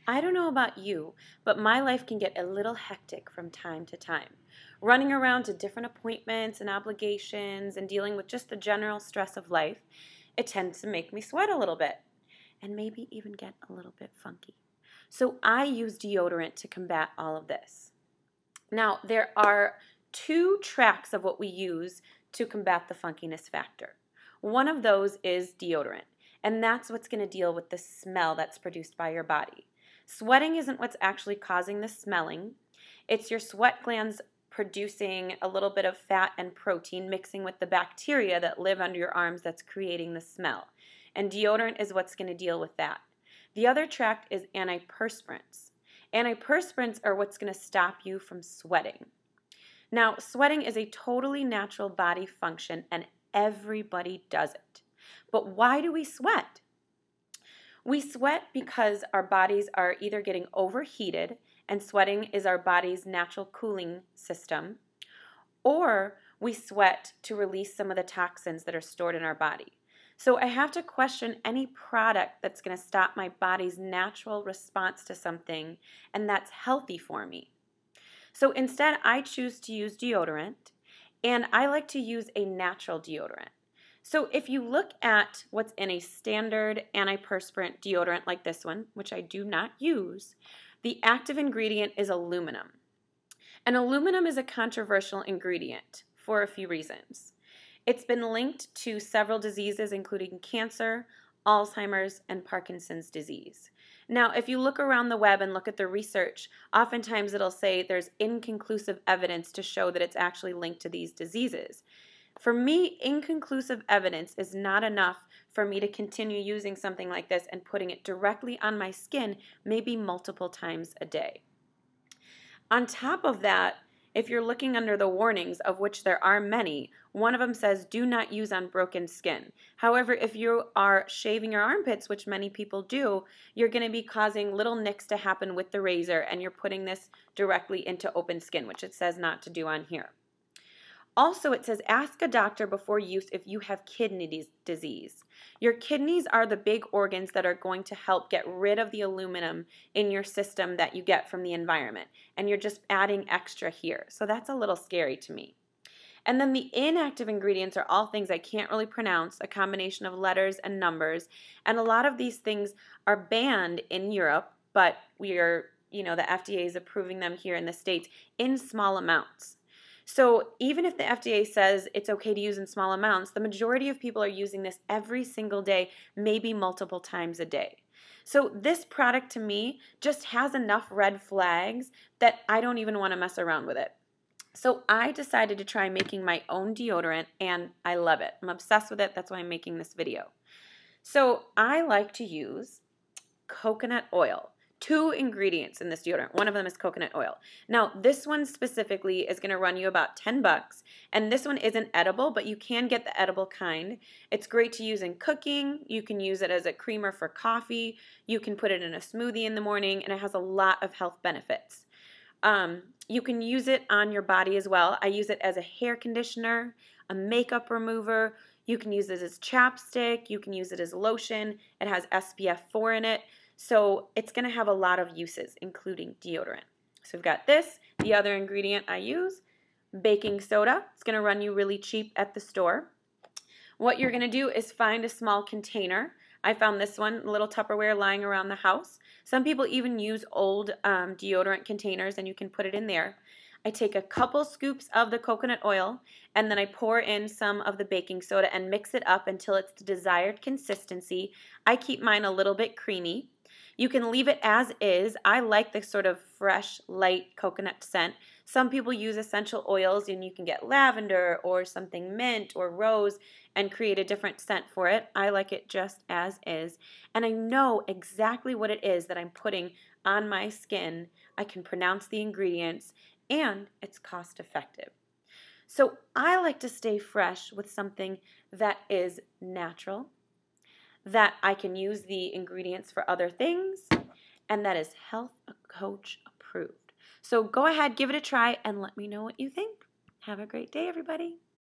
I don't know about you, but my life can get a little hectic from time to time. Running around to different appointments and obligations and dealing with just the general stress of life, it tends to make me sweat a little bit and maybe even get a little bit funky. So I use deodorant to combat all of this. Now, there are two tracks of what we use to combat the funkiness factor. One of those is deodorant, and that's what's going to deal with the smell that's produced by your body. Sweating isn't what's actually causing the smelling. It's your sweat glands producing a little bit of fat and protein mixing with the bacteria that live under your arms that's creating the smell. And deodorant is what's going to deal with that. The other tract is antiperspirants. Antiperspirants are what's going to stop you from sweating. Now, sweating is a totally natural body function and everybody does it. But why do we sweat? We sweat because our bodies are either getting overheated, and sweating is our body's natural cooling system, or we sweat to release some of the toxins that are stored in our body. So I have to question any product that's going to stop my body's natural response to something, and that's healthy for me. So instead, I choose to use deodorant, and I like to use a natural deodorant. So if you look at what's in a standard antiperspirant deodorant like this one, which I do not use, the active ingredient is aluminum. And aluminum is a controversial ingredient for a few reasons. It's been linked to several diseases including cancer, Alzheimer's, and Parkinson's disease. Now, if you look around the web and look at the research, oftentimes it'll say there's inconclusive evidence to show that it's actually linked to these diseases. For me, inconclusive evidence is not enough for me to continue using something like this and putting it directly on my skin, maybe multiple times a day. On top of that, if you're looking under the warnings, of which there are many, one of them says do not use on broken skin. However, if you are shaving your armpits, which many people do, you're going to be causing little nicks to happen with the razor, and you're putting this directly into open skin, which it says not to do on here. Also, it says ask a doctor before use if you have kidney disease. Your kidneys are the big organs that are going to help get rid of the aluminum in your system that you get from the environment, and you're just adding extra here. So that's a little scary to me. And then the inactive ingredients are all things I can't really pronounce, a combination of letters and numbers, and a lot of these things are banned in Europe, but the FDA is approving them here in the States in small amounts. So even if the FDA says it's okay to use in small amounts, the majority of people are using this every single day, maybe multiple times a day. So this product to me just has enough red flags that I don't even want to mess around with it. So I decided to try making my own deodorant, and I love it. I'm obsessed with it. That's why I'm making this video. So I like to use coconut oil. 2 ingredients in this deodorant. One of them is coconut oil. Now, this one specifically is going to run you about $10, and this one isn't edible, but you can get the edible kind. It's great to use in cooking. You can use it as a creamer for coffee. You can put it in a smoothie in the morning, and it has a lot of health benefits. You can use it on your body as well. I use it as a hair conditioner, a makeup remover. You can use it as chapstick. You can use it as lotion. It has SPF 4 in it. So it's going to have a lot of uses, including deodorant. So we've got this. The other ingredient I use, baking soda. It's going to run you really cheap at the store. What you're going to do is find a small container. I found this one, a little Tupperware lying around the house. Some people even use old deodorant containers, and you can put it in there. I take a couple scoops of the coconut oil, and then I pour in some of the baking soda and mix it up until it's the desired consistency. I keep mine a little bit creamy. You can leave it as is. I like the sort of fresh, light coconut scent. Some people use essential oils, and you can get lavender or something mint or rose and create a different scent for it. I like it just as is. And I know exactly what it is that I'm putting on my skin. I can pronounce the ingredients, and it's cost effective. So I like to stay fresh with something that is natural, that I can use the ingredients for other things, and that is health coach approved. So go ahead, give it a try, and let me know what you think. Have a great day, everybody.